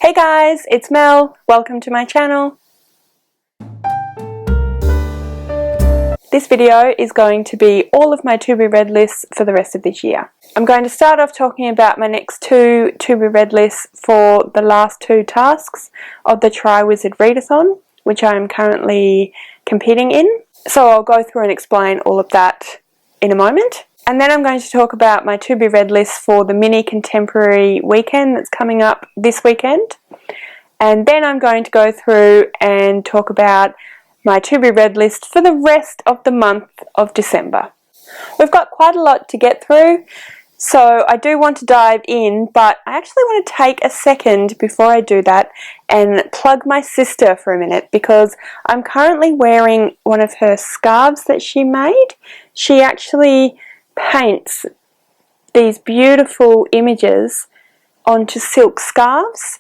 Hey guys, it's Mel. Welcome to my channel. This video is going to be all of my to-be-read lists for the rest of this year. I'm going to start off talking about my next two to-be-read lists for the last two tasks of the Triwizardathon, which I am currently competing in. So I'll go through and explain all of that in a moment. And then I'm going to talk about my to-be-read list for the mini contemporary weekend that's coming up this weekend. And then I'm going to go through and talk about my to-be-read list for the rest of the month of December. We've got quite a lot to get through, so I do want to dive in, but I actually want to take a second before I do that and plug my sister for a minute, because I'm currently wearing one of her scarves that she made. She actually paints these beautiful images onto silk scarves,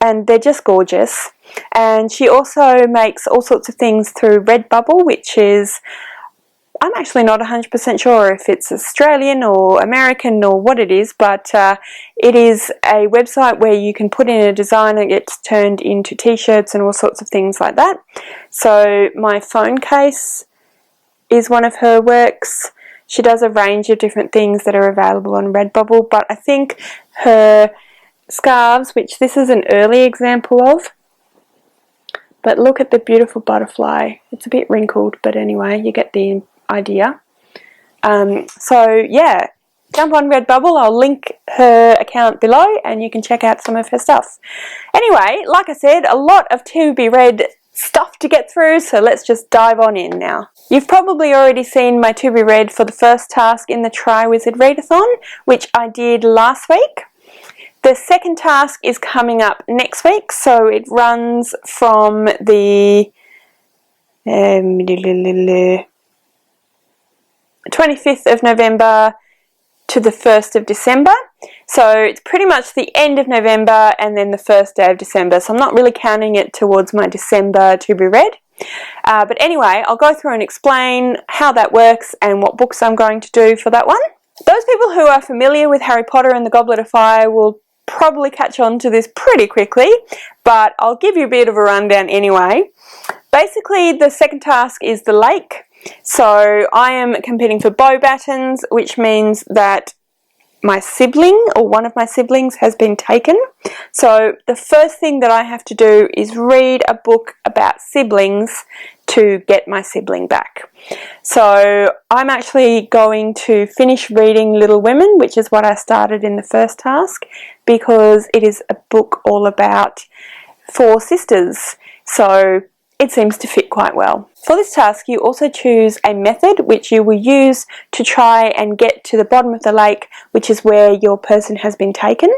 and they're just gorgeous. And she also makes all sorts of things through RedBubble, which is, I'm actually not 100% sure if it's Australian or American or what it is, but it is a website where you can put in a design and it gets turned into t-shirts and all sorts of things like that. So my phone case is one of her works. She does a range of different things that are available on RedBubble, but I think her scarves, which this is an early example of, but look at the beautiful butterfly. It's a bit wrinkled, but anyway, you get the idea. So yeah, jump on RedBubble. I'll link her account below and you can check out some of her stuff. Anyway, like I said, a lot of to-be-read stuff to get through, so let's just dive on in now. You've probably already seen my to-be-read for the first task in the Triwizardathon, which I did last week. The second task is coming up next week, so it runs from the 25th of November to the 1st of December. So it's pretty much the end of November and then the first day of December. So I'm not really counting it towards my December to-be-read. But anyway, I'll go through and explain how that works and what books I'm going to do for that one. Those people who are familiar with Harry Potter and the Goblet of Fire will probably catch on to this pretty quickly, but I'll give you a bit of a rundown anyway. Basically, the second task is the lake. So I am competing for bow batons, which means that my sibling or one of my siblings has been taken. So the first thing that I have to do is read a book about siblings to get my sibling back. So I'm actually going to finish reading Little Women, which is what I started in the first task, because it is a book all about four sisters. So it seems to fit quite well. For this task, you also choose a method which you will use to try and get to the bottom of the lake, which is where your person has been taken.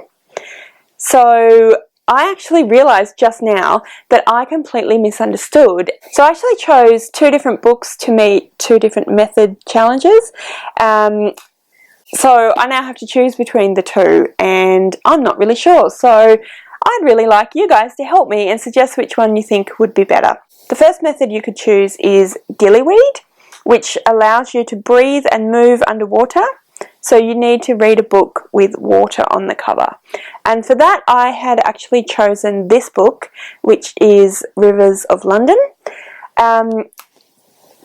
So I actually realized just now that I completely misunderstood. So I actually chose two different books to meet two different method challenges. So I now have to choose between the two, and I'm not really sure. So I'd really like you guys to help me and suggest which one you think would be better. The first method you could choose is gillyweed, which allows you to breathe and move underwater. So you need to read a book with water on the cover. And for that, I had actually chosen this book, which is Rivers of London.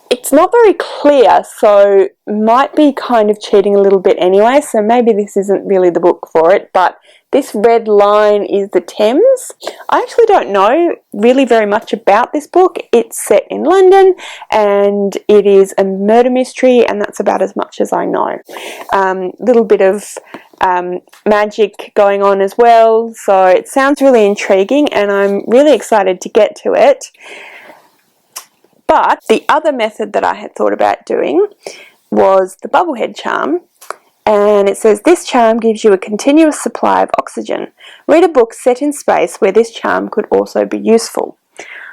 It's not very clear, so might be kind of cheating a little bit anyway, so maybe this isn't really the book for it, but this red line is the Thames. I actually don't know really very much about this book. It's set in London and it is a murder mystery, and that's about as much as I know. Little bit of magic going on as well, so it sounds really intriguing and I'm really excited to get to it. But the other method that I had thought about doing was the bubblehead charm. And it says, this charm gives you a continuous supply of oxygen. Read a book set in space where this charm could also be useful.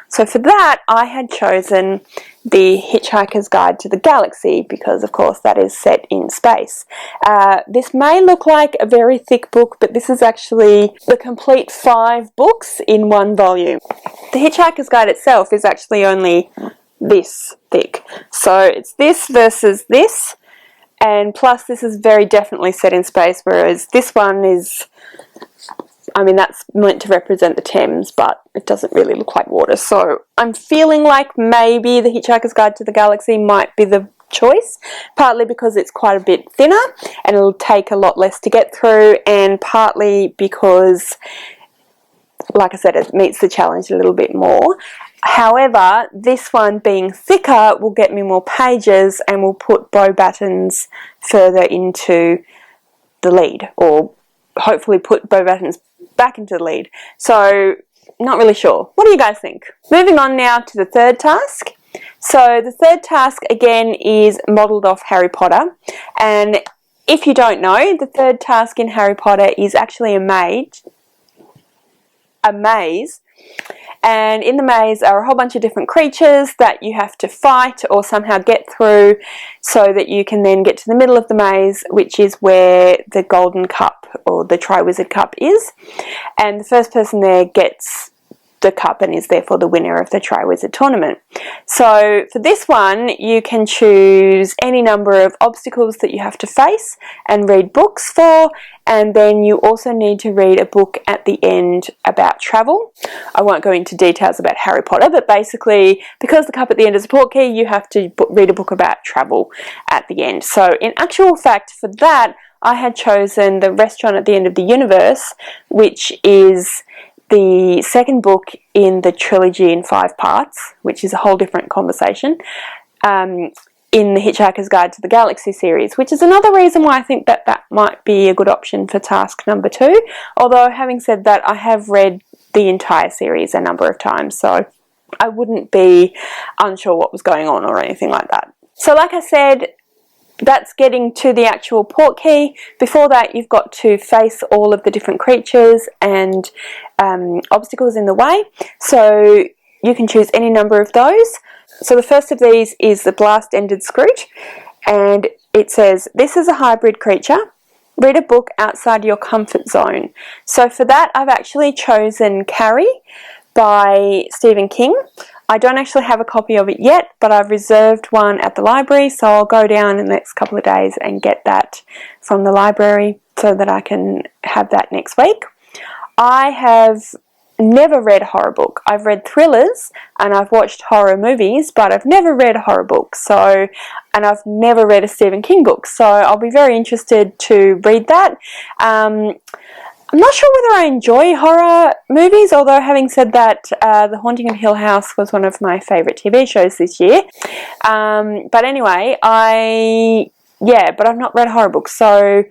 So for that, I had chosen the Hitch Hikers Guide to the Galaxy, because of course that is set in space. This may look like a very thick book, but this is actually the complete 5 books in one volume. The Hitch Hikers Guide itself is actually only this thick. So it's this versus this, and plus this is very definitely set in space, whereas this one is I mean, that's meant to represent the Thames, but it doesn't really look like water. So I'm feeling like maybe the Hitchhiker's Guide to the Galaxy might be the choice, partly because it's quite a bit thinner and it'll take a lot less to get through, and partly because, like I said, it meets the challenge a little bit more. However, this one being thicker will get me more pages and will put Beauxbatons further into the lead, or hopefully put Beauxbatons back into the lead. So, not really sure. What do you guys think? Moving on now to the third task. So the third task again is modelled off Harry Potter, and if you don't know, the third task in Harry Potter is actually a maze, and in the maze are a whole bunch of different creatures that you have to fight or somehow get through so that you can then get to the middle of the maze, which is where the golden cup or the Triwizard Cup is, and the first person there gets the cup and is therefore the winner of the Triwizard tournament. So for this one you can choose any number of obstacles that you have to face and read books for, and then you also need to read a book at the end about travel. I won't go into details about Harry Potter, but basically because the cup at the end is a portkey, you have to read a book about travel at the end. So in actual fact for that I had chosen The Restaurant at the End of the Universe, which is the second book in the trilogy in 5 parts, which is a whole different conversation, in the Hitchhiker's Guide to the Galaxy series, which is another reason why I think that that might be a good option for task number 2. Although, having said that, I have read the entire series a number of times, so I wouldn't be unsure what was going on or anything like that. So like I said, that's getting to the actual portkey. Before that you've got to face all of the different creatures and obstacles in the way, so you can choose any number of those. So the first of these is the Blast-Ended Scroot, and it says, this is a hybrid creature, read a book outside your comfort zone. So for that I've actually chosen Carrie by Stephen King. I don't actually have a copy of it yet, but I've reserved one at the library, so I'll go down in the next couple of days and get that from the library so that I can have that next week. I have never read a horror book. I've read thrillers and I've watched horror movies, but I've never read a horror book, and I've never read a Stephen King book, so I'll be very interested to read that. I'm not sure whether I enjoy horror movies, although having said that, The Haunting of Hill House was one of my favourite TV shows this year. But anyway, but I've not read horror books, so a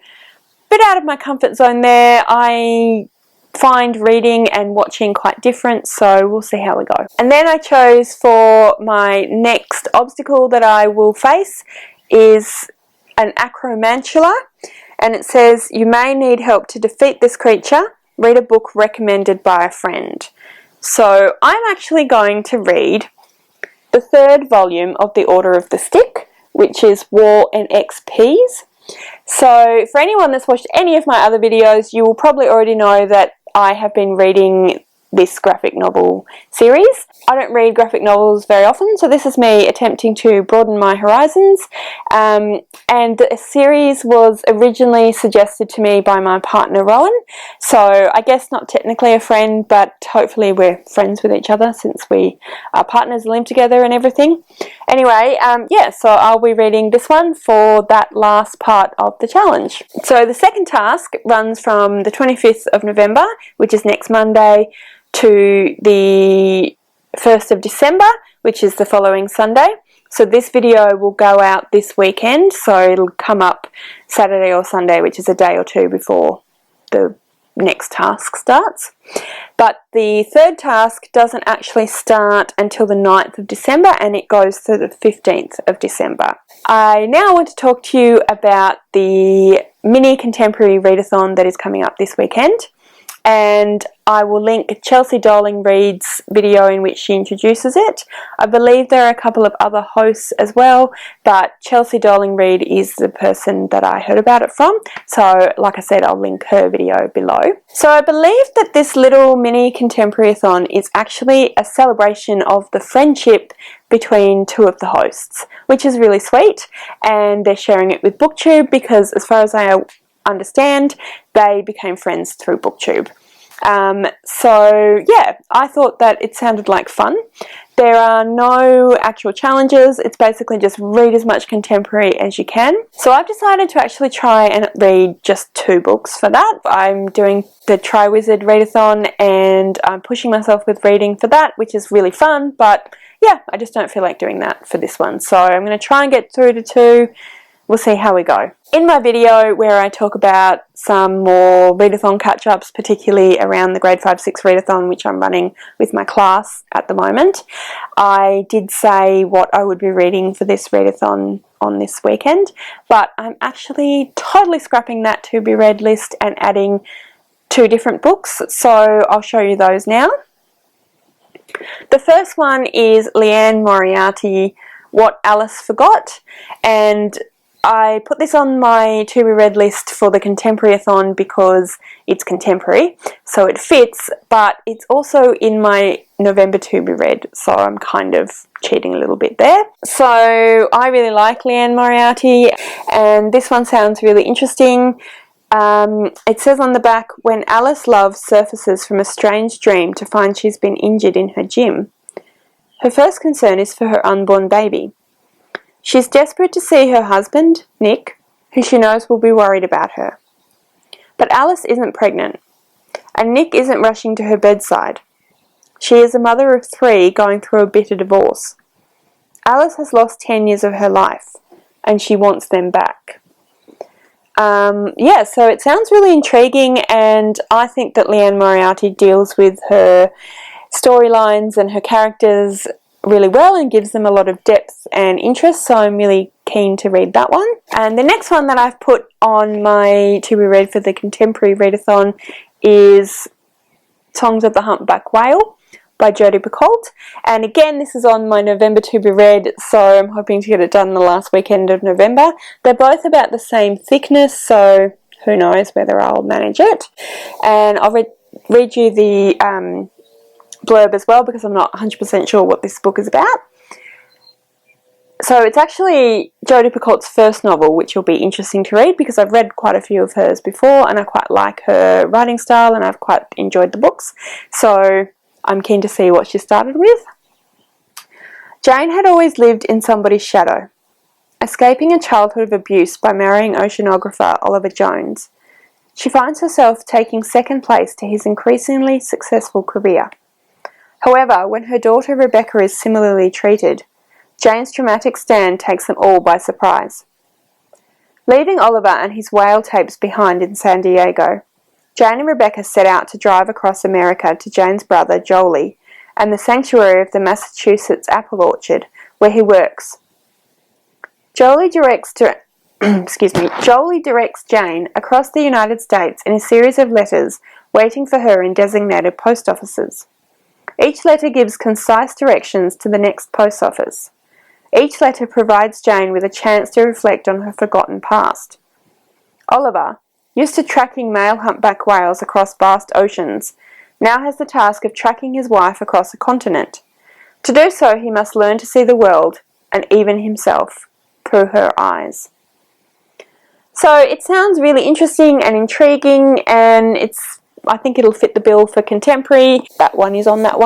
bit out of my comfort zone there. I find reading and watching quite different, so we'll see how we go. And then I chose for my next obstacle that I will face is an Acromantula. And it says, you may need help to defeat this creature. Read a book recommended by a friend. So I'm actually going to read the 3rd volume of The Order of the Stick, which is War and XPs. So for anyone that's watched any of my other videos, you will probably already know that I have been reading this graphic novel series. I don't read graphic novels very often, so this is me attempting to broaden my horizons, and the series was originally suggested to me by my partner Rowan, so I guess not technically a friend, but hopefully we're friends with each other since we are partners, live together and everything. Anyway, so I'll be reading this one for that last part of the challenge. So the second task runs from the 25th of November, which is next Monday, to the 1st of December, which is the following Sunday. So this video will go out this weekend, so it'll come up Saturday or Sunday, which is a day or two before the next task starts. But the third task doesn't actually start until the 9th of December, and it goes to the 15th of December. I now want to talk to you about the mini contemporary readathon that is coming up this weekend. And I will link Chelsea Doling Reed's video in which she introduces it. I believe there are a couple of other hosts as well, but Chelsea Doling Reed is the person that I heard about it from. So, like I said, I'll link her video below. So I believe that this little mini contemporary-athon is actually a celebration of the friendship between 2 of the hosts, which is really sweet. And they're sharing it with BookTube because, as far as I understand, they became friends through BookTube. So yeah, I thought that it sounded like fun. There are no actual challenges. It's basically just read as much contemporary as you can. So I've decided to actually try and read just 2 books for that. I'm doing the Triwizardathon and I'm pushing myself with reading for that, which is really fun, but yeah, I just don't feel like doing that for this one. So I'm going to try and get through to 2. We'll see how we go. In my video where I talk about some more readathon catch-ups, particularly around the grade 5-6 readathon, which I'm running with my class at the moment, I did say what I would be reading for this readathon on this weekend, but I'm actually totally scrapping that to be read list and adding 2 different books, so I'll show you those now. The first one is Liane Moriarty, What Alice Forgot, and I put this on my to be read list for the Contemporary-athon because it's contemporary, so it fits, but it's also in my November to be read, so I'm kind of cheating a little bit there. So I really like Liane Moriarty, and this one sounds really interesting. It says on the back, when Alice Love surfaces from a strange dream to find she's been injured in her gym, her first concern is for her unborn baby. She's desperate to see her husband, Nick, who she knows will be worried about her. But Alice isn't pregnant, and Nick isn't rushing to her bedside. She is a mother of 3 going through a bitter divorce. Alice has lost 10 years of her life, and she wants them back. Yeah, so it sounds really intriguing, and I think that Liane Moriarty deals with her storylines and her characters really well and gives them a lot of depth and interest, so I'm really keen to read that one. And the next one that I've put on my to be read for the Contemporary Readathon is Songs of the Humpback Whale by Jodi Picoult, and again this is on my November to be read, so I'm hoping to get it done the last weekend of November. They're both about the same thickness, so who knows whether I'll manage it. And I'll read you the blurb as well because I'm not 100% sure what this book is about. So it's actually Jodi Picoult's first novel, which will be interesting to read because I've read quite a few of hers before and I quite like her writing style and I've quite enjoyed the books, so I'm keen to see what she started with. Jane had always lived in somebody's shadow, escaping a childhood of abuse by marrying oceanographer Oliver Jones. She finds herself taking second place to his increasingly successful career. However, when her daughter Rebecca is similarly treated, Jane's dramatic stand takes them all by surprise. Leaving Oliver and his whale tapes behind in San Diego, Jane and Rebecca set out to drive across America to Jane's brother Jolie and the sanctuary of the Massachusetts apple orchard where he works. Jolie directs Jane across the United States in a series of letters waiting for her in designated post offices. Each letter gives concise directions to the next post office. Each letter provides Jane with a chance to reflect on her forgotten past. Oliver, used to tracking male humpback whales across vast oceans, now has the task of tracking his wife across a continent. To do so, he must learn to see the world, and even himself, through her eyes. So it sounds really interesting and intriguing, and I think it'll fit the bill for contemporary. That one is on that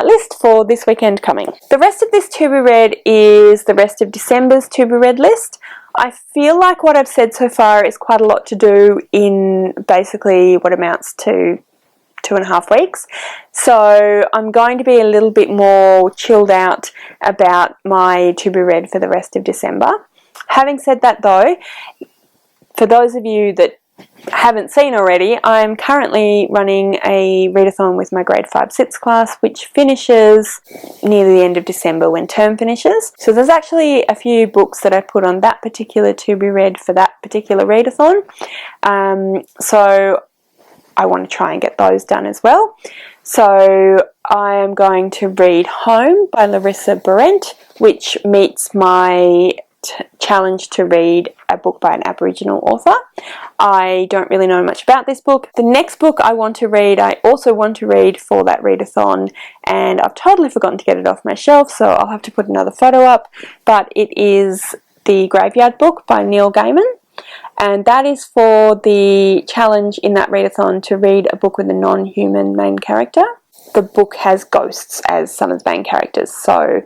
list for this weekend coming. The rest of this to be read is the rest of December's to be read list. I feel like what I've said so far is quite a lot to do in basically what amounts to 2.5 weeks. So I'm going to be a little bit more chilled out about my to be read for the rest of December. Having said that though, for those of you that haven't seen already, I'm currently running a readathon with my grade 5-6 class, which finishes near the end of December when term finishes. So there's actually a few books that I put on that particular to be read for that particular readathon. So I want to try and get those done as well. So I am going to read Home by Larissa Berent, which meets my challenge to read a book by an Aboriginal author. I don't really know much about this book. The next book I want to read, I also want to read for that readathon, and I've totally forgotten to get it off my shelf, so I'll have to put another photo up, but it is The Graveyard Book by Neil Gaiman. and that is for the challenge in that readathon to read a book with a non-human main character. The book has ghosts as some of the main characters, so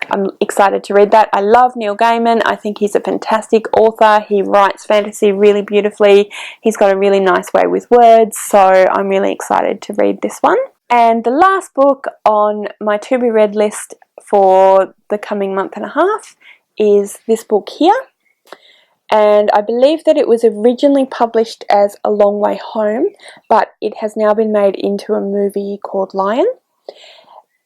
I'm excited to read that. I love Neil Gaiman. I think he's a fantastic author. He writes fantasy really beautifully. He's got a really nice way with words, so I'm really excited to read this one. And the last book on my to be read list for the coming month and a half is this book here. And I believe that it was originally published as A Long Way Home, but it has now been made into a movie called Lion.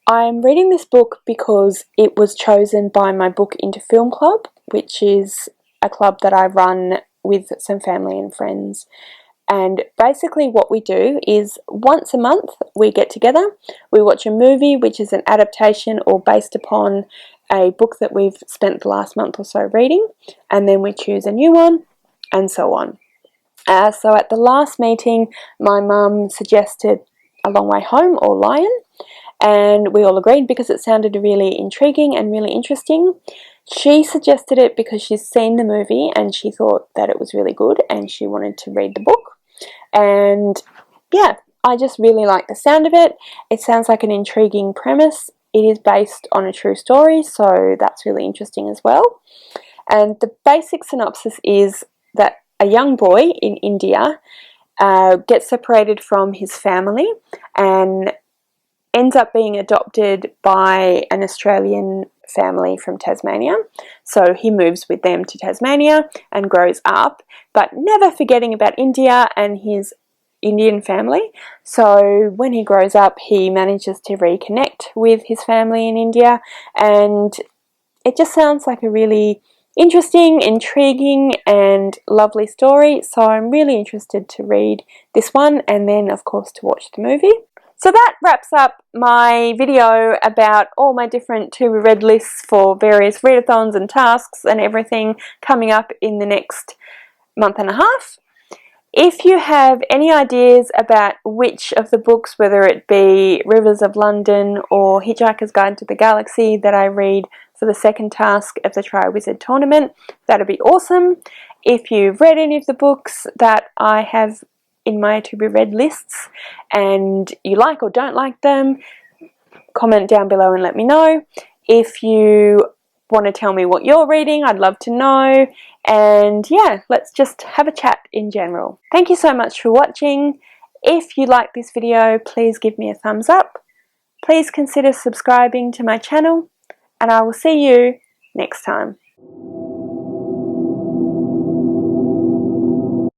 I'm reading this book because it was chosen by my Book Into Film Club, which is a club that I run with some family and friends. And basically what we do is once a month we get together, we watch a movie which is an adaptation or based upon a book that we've spent the last month or so reading, and then we choose a new one, and so on. So at the last meeting, my mum suggested A Long Way Home or Lion, and we all agreed because it sounded really intriguing and really interesting. She suggested it because she's seen the movie and she thought that it was really good and she wanted to read the book. And yeah, I just really like the sound of it. It sounds like an intriguing premise. It is based on a true story, so that's really interesting as well. And the basic synopsis is that a young boy in India gets separated from his family and ends up being adopted by an Australian family from Tasmania. So he moves with them to Tasmania and grows up, but never forgetting about India and his Indian family. So when he grows up, he manages to reconnect with his family in India, and it just sounds like a really interesting, intriguing and lovely story. So I'm really interested to read this one and then of course to watch the movie. So that wraps up my video about all my different to be read lists for various readathons and tasks and everything coming up in the next month and a half. If you have any ideas about which of the books, whether it be Rivers of London or Hitch Hikers Guide to the Galaxy, that I read for the second task of the Triwizard tournament, that'd be awesome. If you've read any of the books that I have in my to be read lists and you like or don't like them, comment down below and let me know. If you want to tell me what you're reading, I'd love to know. And yeah, let's just have a chat in general. Thank you so much for watching. If you like this video, please give me a thumbs up. Please consider subscribing to my channel, and I will see you next time.